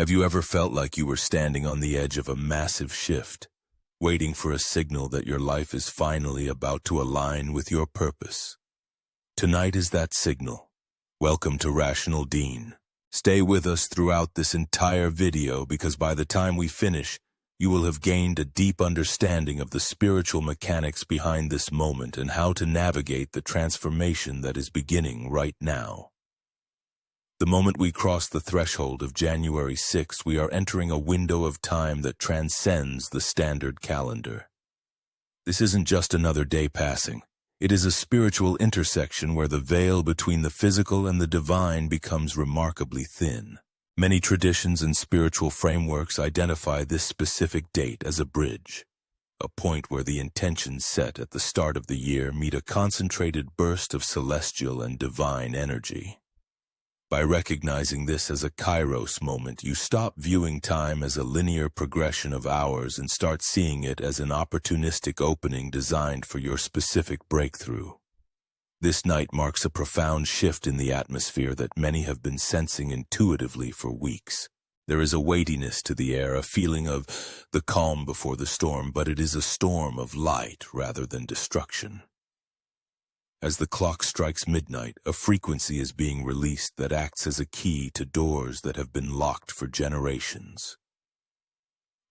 Have you ever felt like you were standing on the edge of a massive shift, waiting for a signal that your life is finally about to align with your purpose? Tonight is that signal. Welcome to RationalDeen. Stay with us throughout this entire video because by the time we finish, you will have gained a deep understanding of the spiritual mechanics behind this moment and how to navigate the transformation that is beginning right now. The moment we cross the threshold of January 6th, we are entering a window of time that transcends the standard calendar. This isn't just another day passing. It is a spiritual intersection where the veil between the physical and the divine becomes remarkably thin. Many traditions and spiritual frameworks identify this specific date as a bridge, a point where the intentions set at the start of the year meet a concentrated burst of celestial and divine energy. By recognizing this as a kairos moment, you stop viewing time as a linear progression of hours and start seeing it as an opportunistic opening designed for your specific breakthrough. This night marks a profound shift in the atmosphere that many have been sensing intuitively for weeks. There is a weightiness to the air, a feeling of the calm before the storm, but it is a storm of light rather than destruction. As the clock strikes midnight, a frequency is being released that acts as a key to doors that have been locked for generations.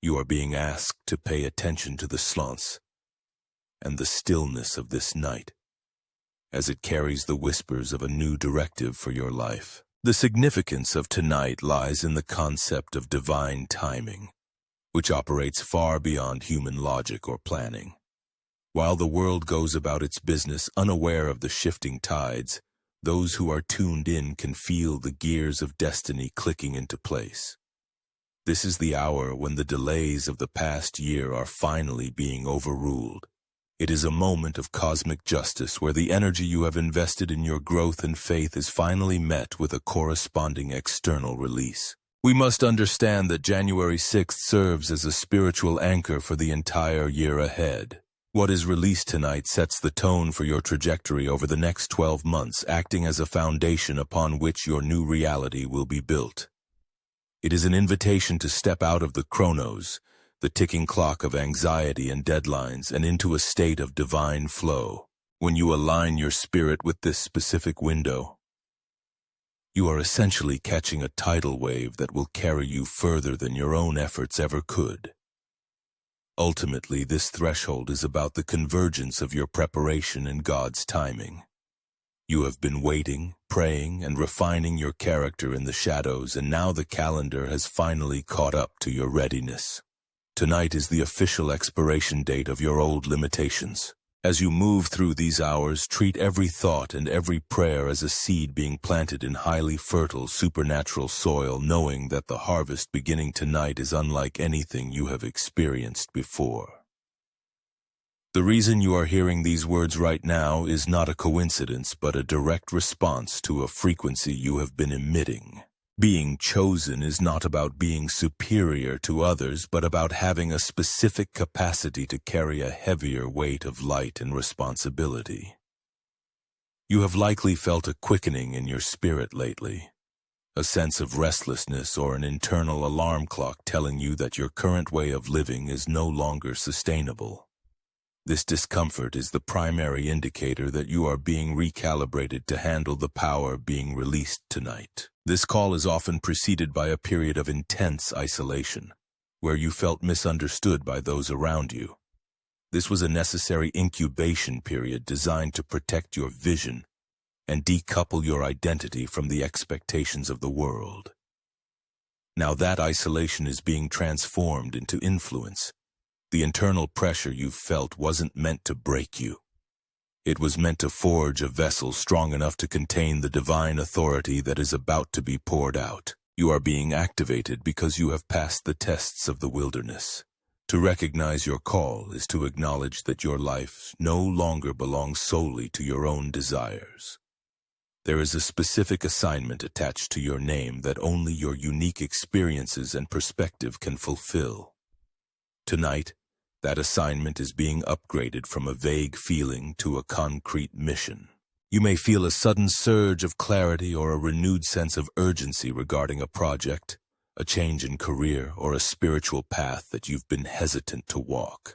You are being asked to pay attention to the silence and the stillness of this night, as it carries the whispers of a new directive for your life. The significance of tonight lies in the concept of divine timing, which operates far beyond human logic or planning. While the world goes about its business unaware of the shifting tides, those who are tuned in can feel the gears of destiny clicking into place. This is the hour when the delays of the past year are finally being overruled. It is a moment of cosmic justice where the energy you have invested in your growth and faith is finally met with a corresponding external release. We must understand that January 6th serves as a spiritual anchor for the entire year ahead. What is released tonight sets the tone for your trajectory over the next 12 months, acting as a foundation upon which your new reality will be built. It is an invitation to step out of the chronos, the ticking clock of anxiety and deadlines, and into a state of divine flow. When you align your spirit with this specific window, you are essentially catching a tidal wave that will carry you further than your own efforts ever could. Ultimately, this threshold is about the convergence of your preparation and God's timing. You have been waiting, praying, and refining your character in the shadows, and now the calendar has finally caught up to your readiness. Tonight is the official expiration date of your old limitations. As you move through these hours, treat every thought and every prayer as a seed being planted in highly fertile, supernatural soil, knowing that the harvest beginning tonight is unlike anything you have experienced before. The reason you are hearing these words right now is not a coincidence, but a direct response to a frequency you have been emitting. Being chosen is not about being superior to others, but about having a specific capacity to carry a heavier weight of light and responsibility. You have likely felt a quickening in your spirit lately, a sense of restlessness or an internal alarm clock telling you that your current way of living is no longer sustainable. This discomfort is the primary indicator that you are being recalibrated to handle the power being released tonight. This call is often preceded by a period of intense isolation, where you felt misunderstood by those around you. This was a necessary incubation period designed to protect your vision and decouple your identity from the expectations of the world. Now that isolation is being transformed into influence. The internal pressure you felt wasn't meant to break you. It was meant to forge a vessel strong enough to contain the divine authority that is about to be poured out. You are being activated because you have passed the tests of the wilderness. To recognize your call is to acknowledge that your life no longer belongs solely to your own desires. There is a specific assignment attached to your name that only your unique experiences and perspective can fulfill. Tonight, that assignment is being upgraded from a vague feeling to a concrete mission. You may feel a sudden surge of clarity or a renewed sense of urgency regarding a project, a change in career, or a spiritual path that you've been hesitant to walk.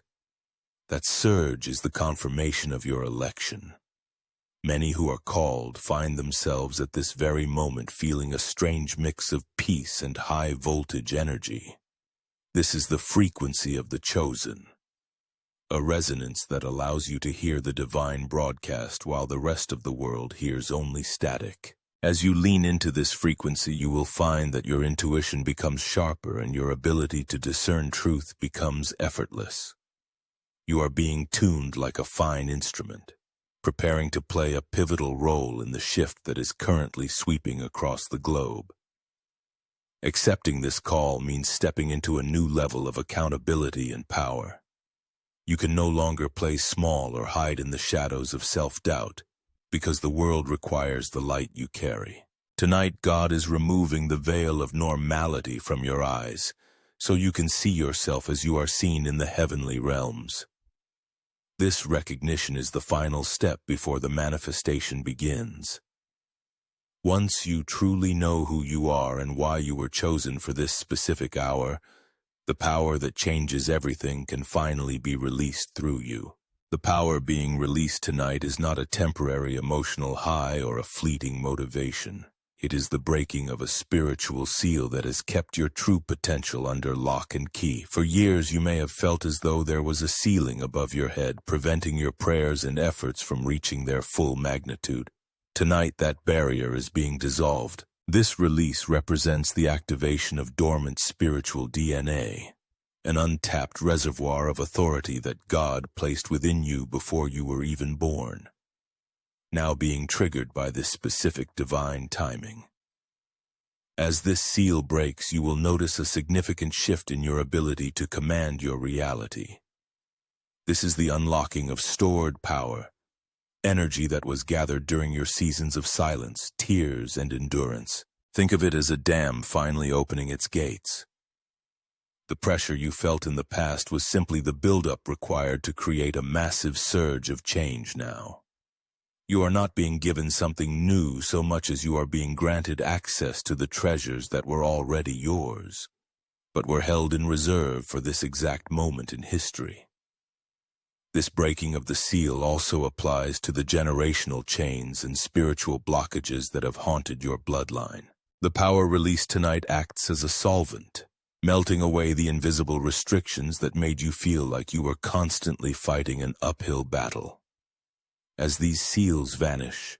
That surge is the confirmation of your election. Many who are called find themselves at this very moment feeling a strange mix of peace and high-voltage energy. This is the frequency of the chosen, a resonance that allows you to hear the divine broadcast while the rest of the world hears only static. As you lean into this frequency, you will find that your intuition becomes sharper and your ability to discern truth becomes effortless. You are being tuned like a fine instrument, preparing to play a pivotal role in the shift that is currently sweeping across the globe. Accepting this call means stepping into a new level of accountability and power. You can no longer play small or hide in the shadows of self-doubt, because the world requires the light you carry. Tonight, God is removing the veil of normality from your eyes, so you can see yourself as you are seen in the heavenly realms. This recognition is the final step before the manifestation begins. Once you truly know who you are and why you were chosen for this specific hour, the power that changes everything can finally be released through you. The power being released tonight is not a temporary emotional high or a fleeting motivation. It is the breaking of a spiritual seal that has kept your true potential under lock and key. For years, you may have felt as though there was a ceiling above your head, preventing your prayers and efforts from reaching their full magnitude. Tonight, that barrier is being dissolved. This release represents the activation of dormant spiritual DNA, an untapped reservoir of authority that God placed within you before you were even born, now being triggered by this specific divine timing. As this seal breaks, you will notice a significant shift in your ability to command your reality. This is the unlocking of stored power, energy that was gathered during your seasons of silence, tears, and endurance. Think of it as a dam finally opening its gates. The pressure you felt in the past was simply the buildup required to create a massive surge of change now. You are not being given something new so much as you are being granted access to the treasures that were already yours, but were held in reserve for this exact moment in history. This breaking of the seal also applies to the generational chains and spiritual blockages that have haunted your bloodline. The power released tonight acts as a solvent, melting away the invisible restrictions that made you feel like you were constantly fighting an uphill battle. As these seals vanish,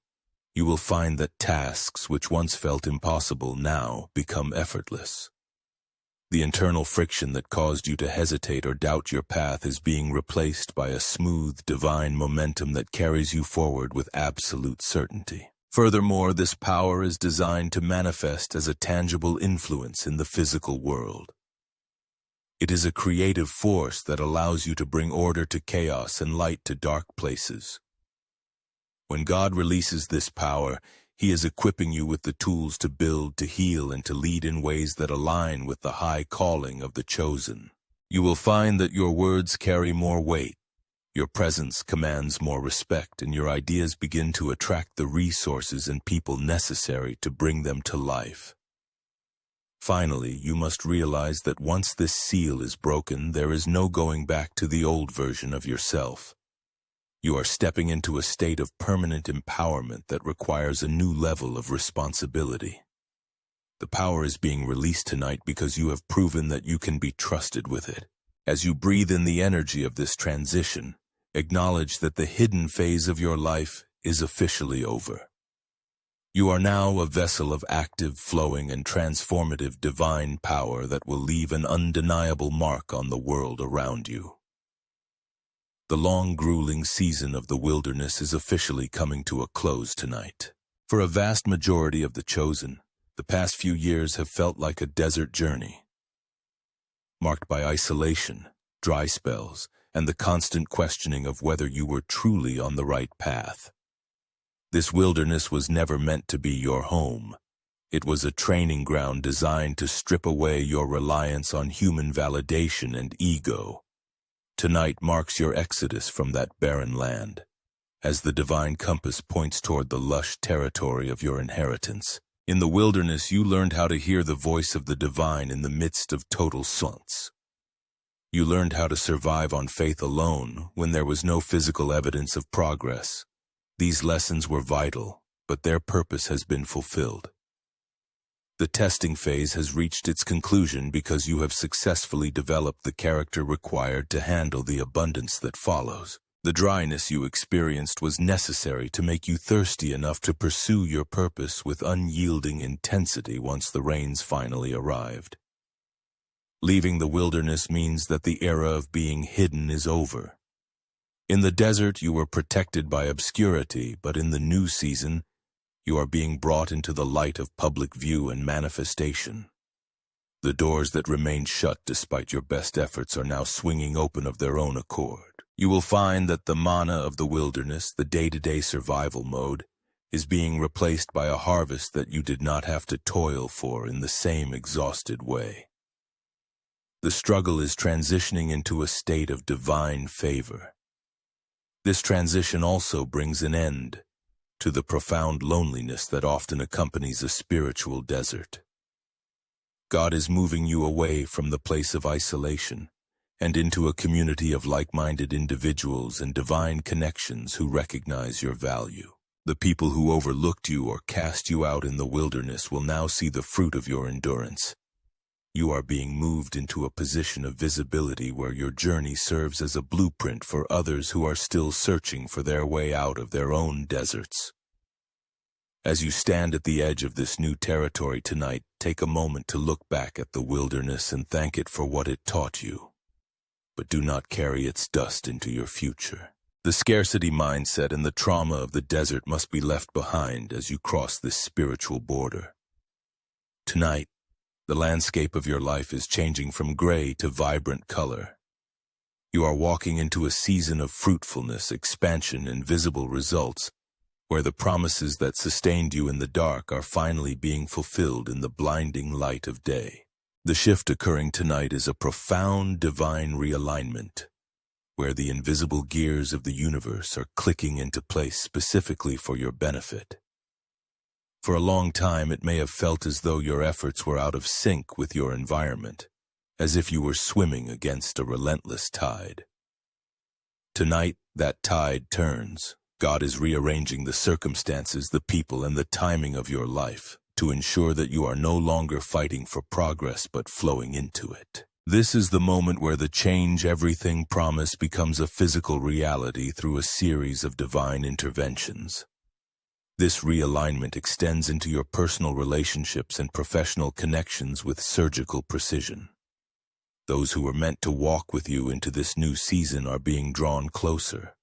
you will find that tasks which once felt impossible now become effortless. The internal friction that caused you to hesitate or doubt your path is being replaced by a smooth, divine momentum that carries you forward with absolute certainty. Furthermore, this power is designed to manifest as a tangible influence in the physical world. It is a creative force that allows you to bring order to chaos and light to dark places. When God releases this power, He is equipping you with the tools to build, to heal, and to lead in ways that align with the high calling of the chosen. You will find that your words carry more weight, your presence commands more respect, and your ideas begin to attract the resources and people necessary to bring them to life. Finally, you must realize that once this seal is broken, there is no going back to the old version of yourself. You are stepping into a state of permanent empowerment that requires a new level of responsibility. The power is being released tonight because you have proven that you can be trusted with it. As you breathe in the energy of this transition, acknowledge that the hidden phase of your life is officially over. You are now a vessel of active, flowing, and transformative divine power that will leave an undeniable mark on the world around you. The long, grueling season of the wilderness is officially coming to a close tonight. For a vast majority of the chosen, the past few years have felt like a desert journey, marked by isolation, dry spells, and the constant questioning of whether you were truly on the right path. This wilderness was never meant to be your home. It was a training ground designed to strip away your reliance on human validation and ego. Tonight marks your exodus from that barren land, as the divine compass points toward the lush territory of your inheritance. In the wilderness, you learned how to hear the voice of the divine in the midst of total silence. You learned how to survive on faith alone when there was no physical evidence of progress. These lessons were vital, but their purpose has been fulfilled. The testing phase has reached its conclusion because you have successfully developed the character required to handle the abundance that follows. The dryness you experienced was necessary to make you thirsty enough to pursue your purpose with unyielding intensity once the rains finally arrived. Leaving the wilderness means that the era of being hidden is over. In the desert, you were protected by obscurity, but in the new season, you are being brought into the light of public view and manifestation. The doors that remained shut despite your best efforts are now swinging open of their own accord. You will find that the manna of the wilderness, the day-to-day survival mode, is being replaced by a harvest that you did not have to toil for in the same exhausted way. The struggle is transitioning into a state of divine favor. This transition also brings an end to the profound loneliness that often accompanies a spiritual desert. God is moving you away from the place of isolation and into a community of like-minded individuals and divine connections who recognize your value. The people who overlooked you or cast you out in the wilderness will now see the fruit of your endurance. You are being moved into a position of visibility where your journey serves as a blueprint for others who are still searching for their way out of their own deserts. As you stand at the edge of this new territory tonight, take a moment to look back at the wilderness and thank it for what it taught you. But do not carry its dust into your future. The scarcity mindset and the trauma of the desert must be left behind as you cross this spiritual border. Tonight, the landscape of your life is changing from gray to vibrant color. You are walking into a season of fruitfulness, expansion, and visible results, where the promises that sustained you in the dark are finally being fulfilled in the blinding light of day. The shift occurring tonight is a profound divine realignment, where the invisible gears of the universe are clicking into place specifically for your benefit. For a long time, it may have felt as though your efforts were out of sync with your environment, as if you were swimming against a relentless tide. Tonight, that tide turns. God is rearranging the circumstances, the people, and the timing of your life to ensure that you are no longer fighting for progress but flowing into it. This is the moment where the change everything promise becomes a physical reality through a series of divine interventions. This realignment extends into your personal relationships and professional connections with surgical precision. Those who were meant to walk with you into this new season are being drawn closer,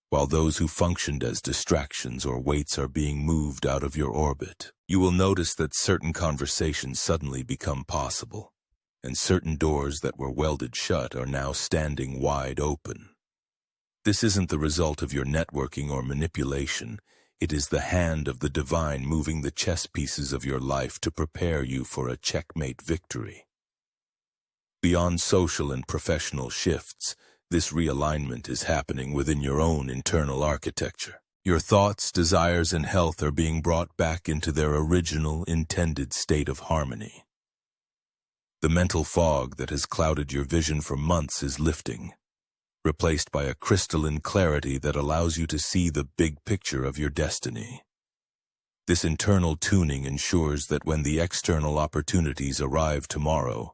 while those who functioned as distractions or weights are being moved out of your orbit. You will notice that certain conversations suddenly become possible, and certain doors that were welded shut are now standing wide open. This isn't the result of your networking or manipulation. It is the hand of the divine moving the chess pieces of your life to prepare you for a checkmate victory. Beyond social and professional shifts, this realignment is happening within your own internal architecture. Your thoughts, desires, and health are being brought back into their original, intended state of harmony. The mental fog that has clouded your vision for months is lifting, replaced by a crystalline clarity that allows you to see the big picture of your destiny. This internal tuning ensures that when the external opportunities arrive tomorrow,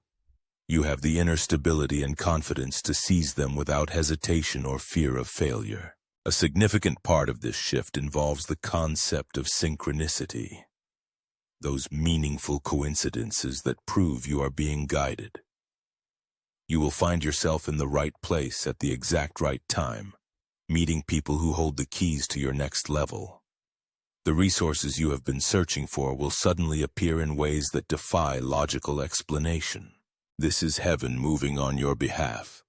you have the inner stability and confidence to seize them without hesitation or fear of failure. A significant part of this shift involves the concept of synchronicity, those meaningful coincidences that prove you are being guided. You will find yourself in the right place at the exact right time, meeting people who hold the keys to your next level. The resources you have been searching for will suddenly appear in ways that defy logical explanation. This is heaven moving on your behalf,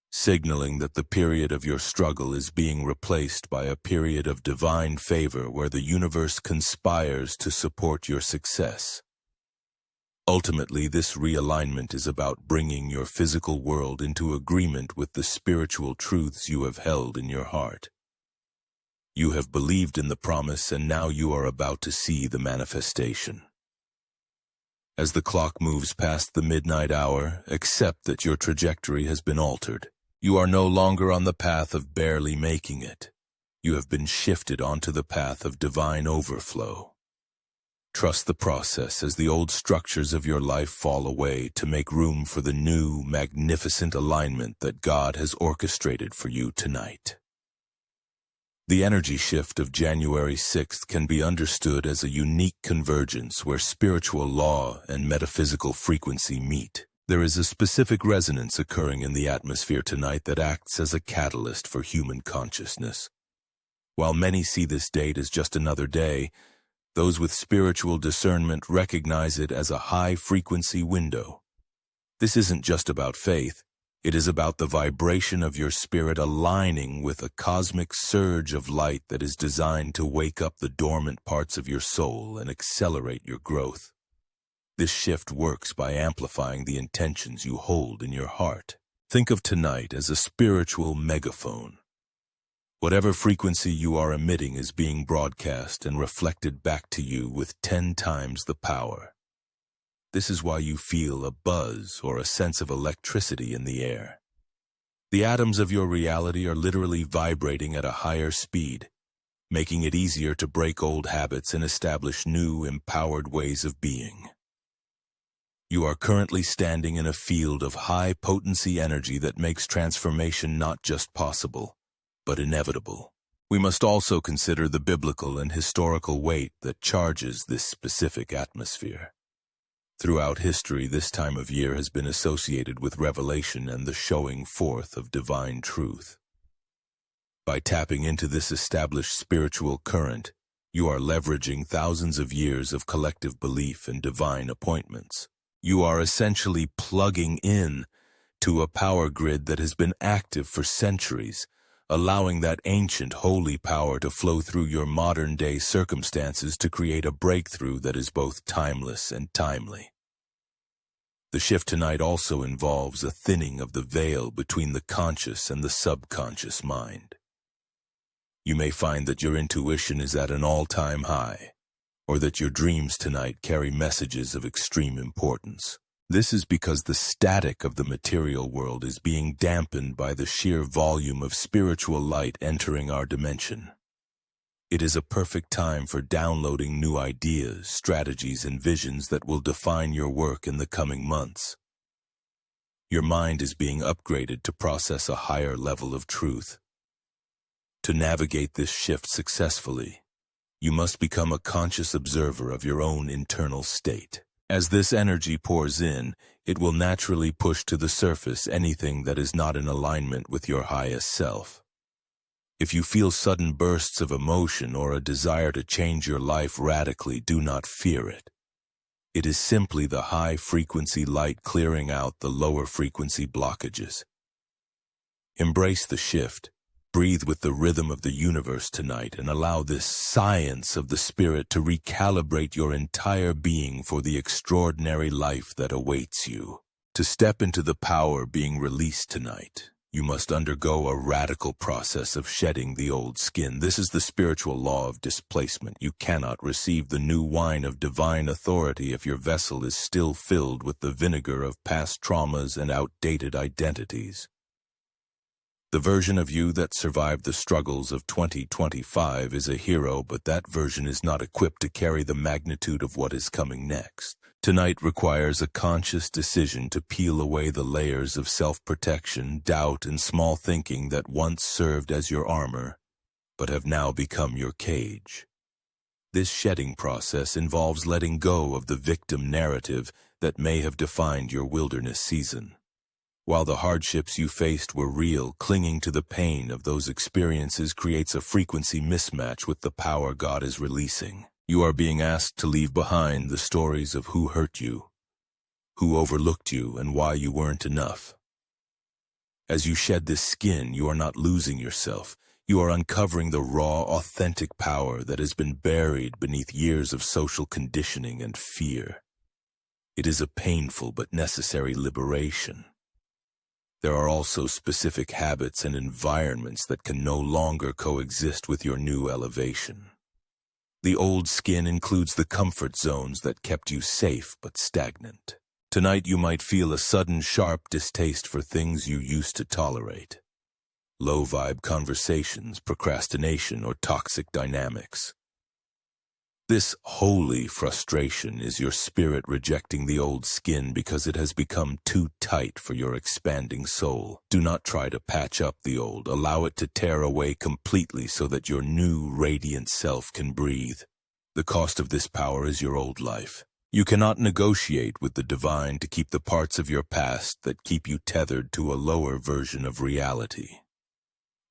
signaling that the period of your struggle is being replaced by a period of divine favor where the universe conspires to support your success. Ultimately, this realignment is about bringing your physical world into agreement with the spiritual truths you have held in your heart. You have believed in the promise, and now you are about to see the manifestation. As the clock moves past the midnight hour, accept that your trajectory has been altered. You are no longer on the path of barely making it. You have been shifted onto the path of divine overflow. Trust the process as the old structures of your life fall away to make room for the new, magnificent alignment that God has orchestrated for you tonight. The energy shift of January 6th can be understood as a unique convergence where spiritual law and metaphysical frequency meet. There is a specific resonance occurring in the atmosphere tonight that acts as a catalyst for human consciousness. While many see this date as just another day, those with spiritual discernment recognize it as a high-frequency window. This isn't just about faith. It is about the vibration of your spirit aligning with a cosmic surge of light that is designed to wake up the dormant parts of your soul and accelerate your growth. This shift works by amplifying the intentions you hold in your heart. Think of tonight as a spiritual megaphone. Whatever frequency you are emitting is being broadcast and reflected back to you with 10 times the power. This is why you feel a buzz or a sense of electricity in the air. The atoms of your reality are literally vibrating at a higher speed, making it easier to break old habits and establish new, empowered ways of being. You are currently standing in a field of high-potency energy that makes transformation not just possible, but inevitable. We must also consider the biblical and historical weight that charges this specific atmosphere. Throughout history, this time of year has been associated with revelation and the showing forth of divine truth. By tapping into this established spiritual current, you are leveraging thousands of years of collective belief and divine appointments. You are essentially plugging in to a power grid that has been active for centuries, allowing that ancient holy power to flow through your modern-day circumstances to create a breakthrough that is both timeless and timely. The shift tonight also involves a thinning of the veil between the conscious and the subconscious mind. You may find that your intuition is at an all-time high, or that your dreams tonight carry messages of extreme importance. This is because the static of the material world is being dampened by the sheer volume of spiritual light entering our dimension. It is a perfect time for downloading new ideas, strategies, and visions that will define your work in the coming months. Your mind is being upgraded to process a higher level of truth. To navigate this shift successfully, you must become a conscious observer of your own internal state. As this energy pours in, it will naturally push to the surface anything that is not in alignment with your highest self. If you feel sudden bursts of emotion or a desire to change your life radically, do not fear it. It is simply the high-frequency light clearing out the lower-frequency blockages. Embrace the shift. Breathe with the rhythm of the universe tonight and allow this science of the spirit to recalibrate your entire being for the extraordinary life that awaits you. To step into the power being released tonight, you must undergo a radical process of shedding the old skin. This is the spiritual law of displacement. You cannot receive the new wine of divine authority if your vessel is still filled with the vinegar of past traumas and outdated identities. The version of you that survived the struggles of 2025 is a hero, but that version is not equipped to carry the magnitude of what is coming next. Tonight requires a conscious decision to peel away the layers of self-protection, doubt, and small thinking that once served as your armor, but have now become your cage. This shedding process involves letting go of the victim narrative that may have defined your wilderness season. While the hardships you faced were real, clinging to the pain of those experiences creates a frequency mismatch with the power God is releasing. You are being asked to leave behind the stories of who hurt you, who overlooked you, and why you weren't enough. As you shed this skin, you are not losing yourself. You are uncovering the raw, authentic power that has been buried beneath years of social conditioning and fear. It is a painful but necessary liberation. There are also specific habits and environments that can no longer coexist with your new elevation. The old skin includes the comfort zones that kept you safe but stagnant. Tonight you might feel a sudden sharp distaste for things you used to tolerate. Low-vibe conversations, procrastination, or toxic dynamics. This holy frustration is your spirit rejecting the old skin because it has become too tight for your expanding soul. Do not try to patch up the old. Allow it to tear away completely so that your new, radiant self can breathe. The cost of this power is your old life. You cannot negotiate with the divine to keep the parts of your past that keep you tethered to a lower version of reality.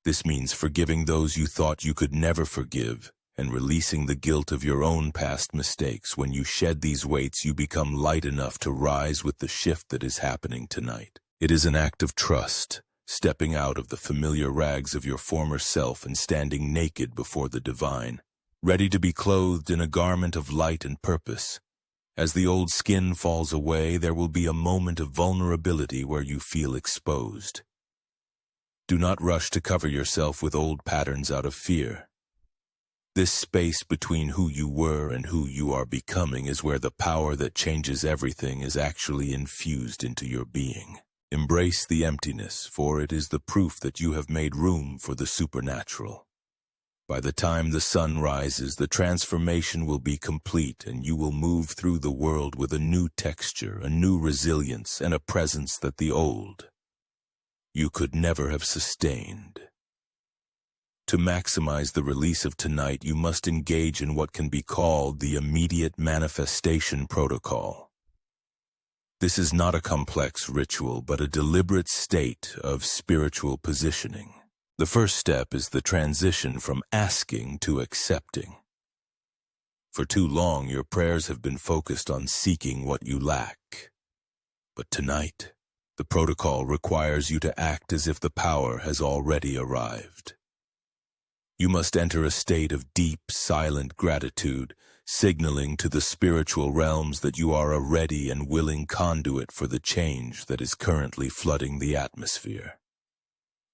This means forgiving those you thought you could never forgive, and releasing the guilt of your own past mistakes. When you shed these weights, you become light enough to rise with the shift that is happening tonight. It is an act of trust, stepping out of the familiar rags of your former self and standing naked before the divine, ready to be clothed in a garment of light and purpose. As the old skin falls away, there will be a moment of vulnerability where you feel exposed. Do not rush to cover yourself with old patterns out of fear. This space between who you were and who you are becoming is where the power that changes everything is actually infused into your being. Embrace the emptiness, for it is the proof that you have made room for the supernatural. By the time the sun rises, the transformation will be complete, and you will move through the world with a new texture, a new resilience, and a presence that the old you could never have sustained. To maximize the release of tonight, you must engage in what can be called the immediate manifestation protocol. This is not a complex ritual, but a deliberate state of spiritual positioning. The first step is the transition from asking to accepting. For too long, your prayers have been focused on seeking what you lack. But tonight, the protocol requires you to act as if the power has already arrived. You must enter a state of deep, silent gratitude, signaling to the spiritual realms that you are a ready and willing conduit for the change that is currently flooding the atmosphere.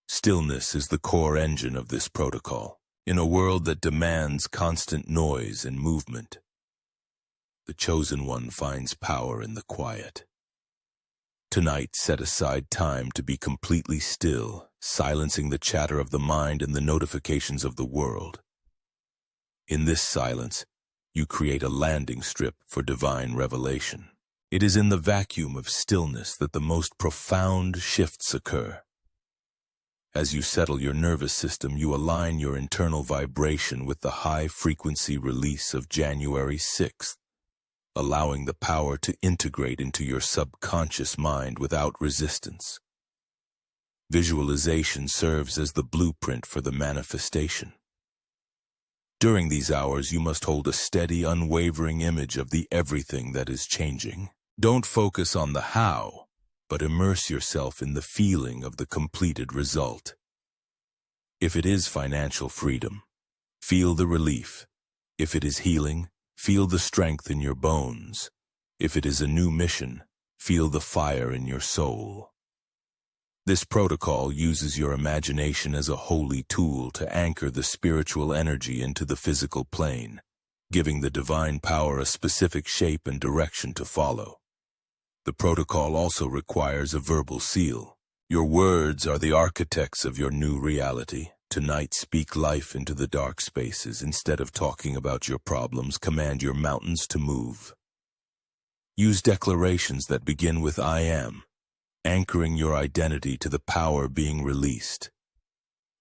Stillness is the core engine of this protocol. In a world that demands constant noise and movement, the chosen one finds power in the quiet. Tonight, set aside time to be completely still, silencing the chatter of the mind and the notifications of the world. In this silence, you create a landing strip for divine revelation. It is in the vacuum of stillness that the most profound shifts occur. As you settle your nervous system, you align your internal vibration with the high-frequency release of January 6th, allowing the power to integrate into your subconscious mind without resistance. Visualization serves as the blueprint for the manifestation. During these hours, you must hold a steady, unwavering image of the everything that is changing. Don't focus on the how, but immerse yourself in the feeling of the completed result. If it is financial freedom, feel the relief. If it is healing, feel the strength in your bones. If it is a new mission, feel the fire in your soul. This protocol uses your imagination as a holy tool to anchor the spiritual energy into the physical plane, giving the divine power a specific shape and direction to follow. The protocol also requires a verbal seal. Your words are the architects of your new reality. Tonight, speak life into the dark spaces. Instead of talking about your problems, command your mountains to move. Use declarations that begin with I am, anchoring your identity to the power being released.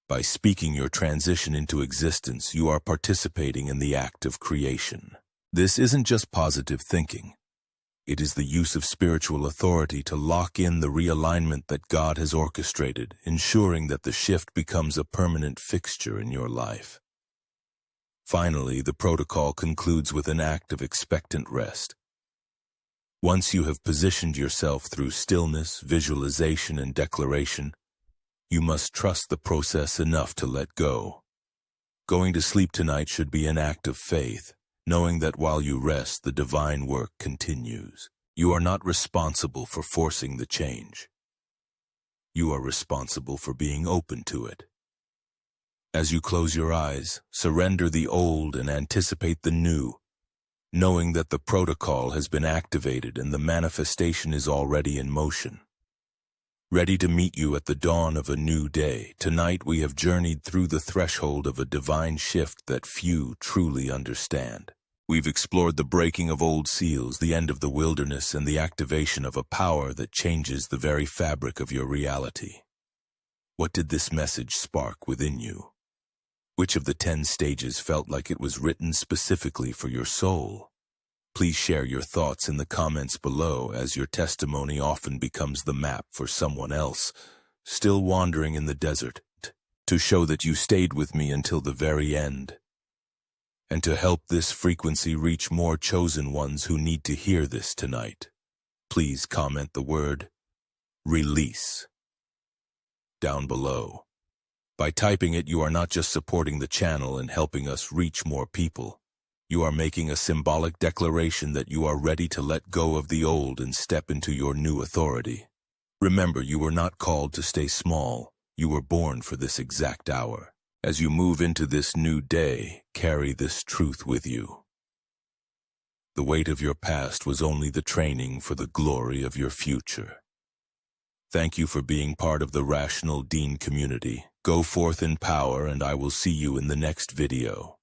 By speaking your transition into existence, you are participating in the act of creation. This isn't just positive thinking. It is the use of spiritual authority to lock in the realignment that God has orchestrated, ensuring that the shift becomes a permanent fixture in your life. Finally, the protocol concludes with an act of expectant rest. Once you have positioned yourself through stillness, visualization, and declaration, you must trust the process enough to let go. Going to sleep tonight should be an act of faith, knowing that while you rest, the divine work continues. You are not responsible for forcing the change. You are responsible for being open to it. As you close your eyes, surrender the old and anticipate the new, knowing that the protocol has been activated and the manifestation is already in motion. Ready to meet you at the dawn of a new day, tonight we have journeyed through the threshold of a divine shift that few truly understand. We've explored the breaking of old seals, the end of the wilderness, and the activation of a power that changes the very fabric of your reality. What did this message spark within you? Which of the 10 stages felt like it was written specifically for your soul? Please share your thoughts in the comments below, as your testimony often becomes the map for someone else, still wandering in the desert, to show that you stayed with me until the very end. And to help this frequency reach more chosen ones who need to hear this tonight, please comment the word release down below. By typing it, you are not just supporting the channel and helping us reach more people. You are making a symbolic declaration that you are ready to let go of the old and step into your new authority. Remember, you were not called to stay small. You were born for this exact hour. As you move into this new day, carry this truth with you. The weight of your past was only the training for the glory of your future. Thank you for being part of the RationalDeen community. Go forth in power, and I will see you in the next video.